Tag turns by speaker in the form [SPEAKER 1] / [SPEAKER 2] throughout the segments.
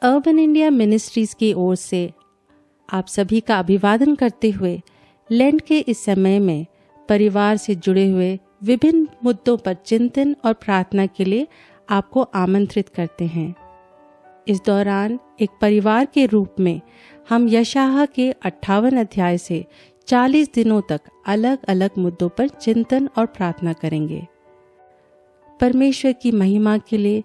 [SPEAKER 1] Urban India ministries की ओर से आप सभी का अभिवादन करते हुए लेंट के इस समय में परिवार से जुड़े हुए विभिन्न मुद्दों पर चिंतन और प्रार्थना के लिए आपको आमंत्रित करते हैं। इस दौरान एक परिवार के रूप में हम यशायाह के 58 अध्याय से 40 दिनों तक अलग अलग मुद्दों पर चिंतन और प्रार्थना करेंगे। परमेश्वर की महिमा के लिए,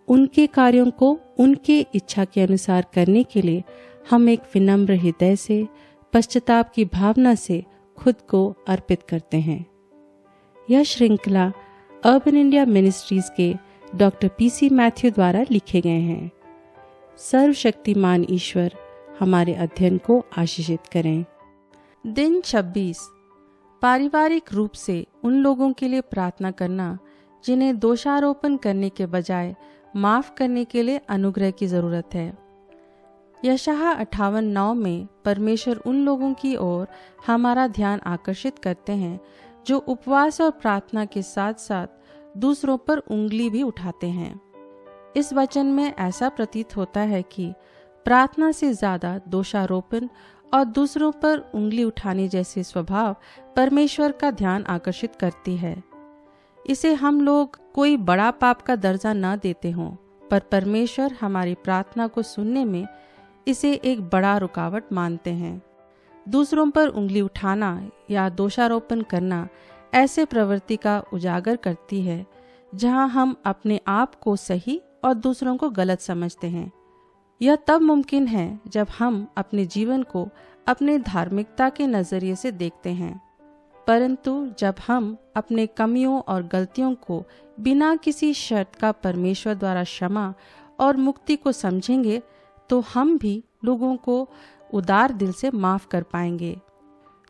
[SPEAKER 1] उनके कार्यों को उनके इच्छा के अनुसार करने के लिए हम एक विनम्र हृदय से, पश्चाताप की भावना से खुद को अर्पित करते हैं। यह श्रृंखला अर्बन इंडिया मिनिस्ट्रीज के डॉक्टर पीसी मैथ्यू द्वारा लिखे गए हैं। सर्वशक्तिमान ईश्वर हमारे अध्ययन को आशीषित करें। दिन 26, पारिवारिक रूप से उन लोगों के लिए प्रार्थना करना जिन्हें दोषारोपण करने के बजाय माफ करने के लिए अनुग्रह की जरूरत है। यशायाह 58:9 में परमेश्वर उन लोगों की ओर हमारा ध्यान आकर्षित करते हैं जो उपवास और प्रार्थना के साथ साथ दूसरों पर उंगली भी उठाते हैं। इस वचन में ऐसा प्रतीत होता है कि प्रार्थना से ज्यादा दोषारोपण और दूसरों पर उंगली उठाने जैसे स्वभाव परमेश्वर का ध्यान आकर्षित करती है। इसे हम लोग कोई बड़ा पाप का दर्जा न देते हों, पर परमेश्वर हमारी प्रार्थना को सुनने में इसे एक बड़ा रुकावट मानते हैं। दूसरों पर उंगली उठाना या दोषारोपण करना ऐसे प्रवृत्ति का उजागर करती है जहां हम अपने आप को सही और दूसरों को गलत समझते हैं। यह तब मुमकिन है जब हम अपने जीवन को अपने धार्मिकता के नजरिए से देखते हैं, परंतु जब हम अपने कमियों और गलतियों को बिना किसी शर्त का परमेश्वर द्वारा क्षमा और मुक्ति को समझेंगे तो हम भी लोगों को उदार दिल से माफ कर पाएंगे।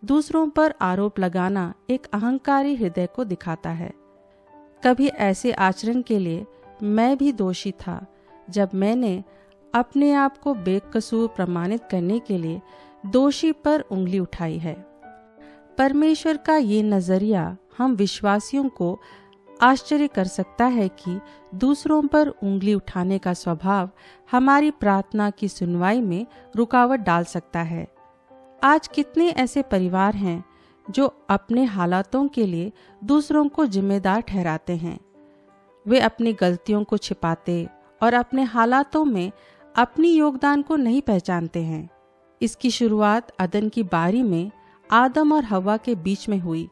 [SPEAKER 1] दूसरों पर आरोप लगाना एक अहंकारी हृदय को दिखाता है। कभी ऐसे आचरण के लिए मैं भी दोषी था जब मैंने अपने आप को बेकसूर प्रमाणित करने के लिए दोषी पर उंगली उठाई है। परमेश्वर का ये नजरिया हम विश्वासियों को आश्चर्य कर सकता है कि दूसरों पर उंगली उठाने का स्वभाव हमारी प्रार्थना की सुनवाई में रुकावट डाल सकता है। आज कितने ऐसे परिवार हैं जो अपने हालातों के लिए दूसरों को जिम्मेदार ठहराते हैं। वे अपनी गलतियों को छिपाते और अपने हालातों में अपनी योगदान को नहीं पहचानते हैं। इसकी शुरुआत अदन की बारी में आदम और हव्वा के बीच में हुई,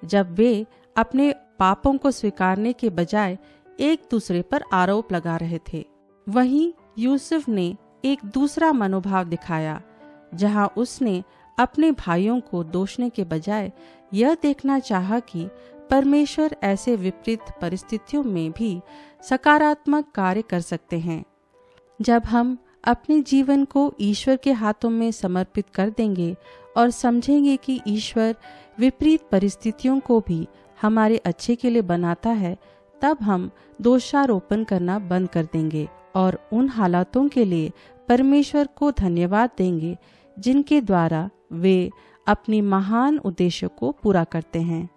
[SPEAKER 1] जब वे अपने पापों को स्वीकारने के बजाय एक दूसरे पर आरोप लगा रहे थे। वहीं यूसुफ ने एक दूसरा मनोभाव दिखाया, जहां उसने अपने भाइयों को दोषने के बजाय यह देखना चाहा कि परमेश्वर ऐसे विपरीत परिस्थितियों में भी सकारात्मक कार्य कर सकते हैं। जब हम अपने जीवन को ईश्वर के हाथों में समर्पित कर देंगे और समझेंगे कि ईश्वर विपरीत परिस्थितियों को भी हमारे अच्छे के लिए बनाता है, तब हम दोषारोपण करना बंद कर देंगे और उन हालातों के लिए परमेश्वर को धन्यवाद देंगे जिनके द्वारा वे अपनी महान उद्देश्य को पूरा करते हैं।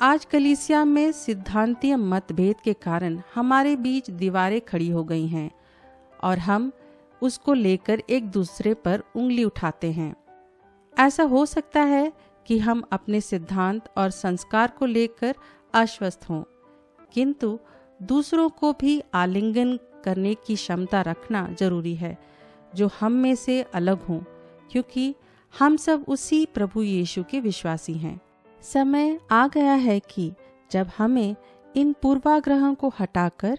[SPEAKER 1] आज कलीसिया में सिद्धांतीय मतभेद के कारण हमारे बीच दीवारें खड़ी हो गई हैं और हम उसको लेकर एक दूसरे पर उंगली उठाते हैं। ऐसा हो सकता है कि हम अपने सिद्धांत और संस्कार को लेकर आश्वस्त हों, किंतु दूसरों को भी आलिंगन करने की क्षमता रखना जरूरी है जो हम में से अलग हों, क्योंकि हम सब उसी प्रभु यीशु के विश्वासी हैं। समय आ गया है कि जब हमें इन पूर्वाग्रहों को हटाकर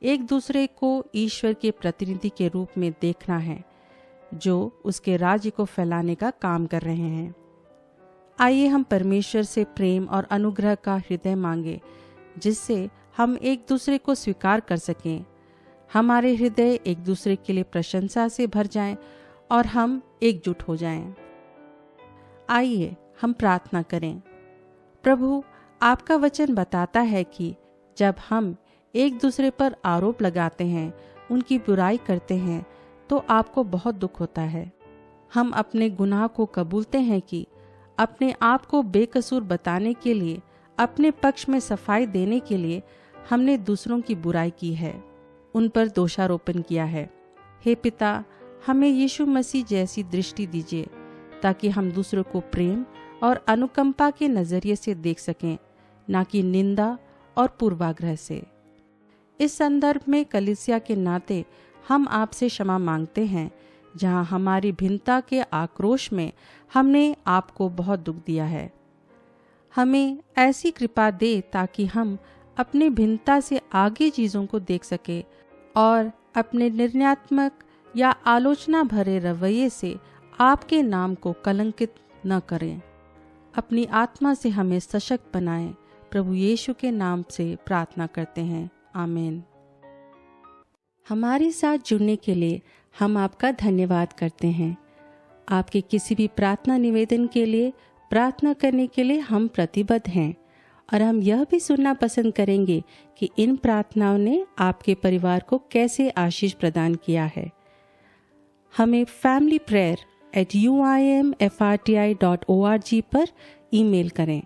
[SPEAKER 1] एक दूसरे को ईश्वर के प्रतिनिधि के रूप में देखना है जो उसके राज्य को फैलाने का काम कर रहे हैं। आइए हम परमेश्वर से प्रेम और अनुग्रह का हृदय मांगे, जिससे हम एक दूसरे को स्वीकार कर सकें, हमारे हृदय एक दूसरे के लिए प्रशंसा से भर जाएं और हम एकजुट हो जाएं। आइए हम प्रार्थना करें। प्रभु, आपका वचन बताता है कि जब हम एक दूसरे पर आरोप लगाते हैं, उनकी बुराई करते हैं, तो आपको बहुत दुख होता है। हम अपने गुनाह को कबूलते हैं कि अपने आप को बेकसूर बताने के लिए, अपने पक्ष में सफाई देने के लिए हमने दूसरों की बुराई की है, उन पर दोषारोपण किया है। हे पिता, हमें यीशु मसीह जैसी दृष्टि दीजिए ताकि हम दूसरों को प्रेम और अनुकंपा के नज़रिए से देख सकें, ना कि निंदा और पूर्वाग्रह से। इस संदर्भ में कलीसिया के नाते हम आपसे क्षमा मांगते हैं जहां हमारी भिन्नता के आक्रोश में हमने आपको बहुत दुख दिया है। हमें ऐसी कृपा दे ताकि हम अपनी भिन्नता से आगे चीज़ों को देख सके और अपने निर्णयात्मक या आलोचना भरे रवैये से आपके नाम को कलंकित न करें। अपनी आत्मा से हमें सशक्त बनाएं। प्रभु यीशु के नाम से प्रार्थना करते हैं, आमीन। हमारे साथ जुड़ने के लिए हम आपका धन्यवाद करते हैं। आपके किसी भी प्रार्थना निवेदन के लिए प्रार्थना करने के लिए हम प्रतिबद्ध हैं और हम यह भी सुनना पसंद करेंगे कि इन प्रार्थनाओं ने आपके परिवार को कैसे आशीष प्रदान किया है। हमें familyprayer@uimfrti.org पर ईमेल करें।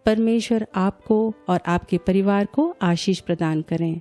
[SPEAKER 1] परमेश्वर आपको और आपके परिवार को आशीष प्रदान करें।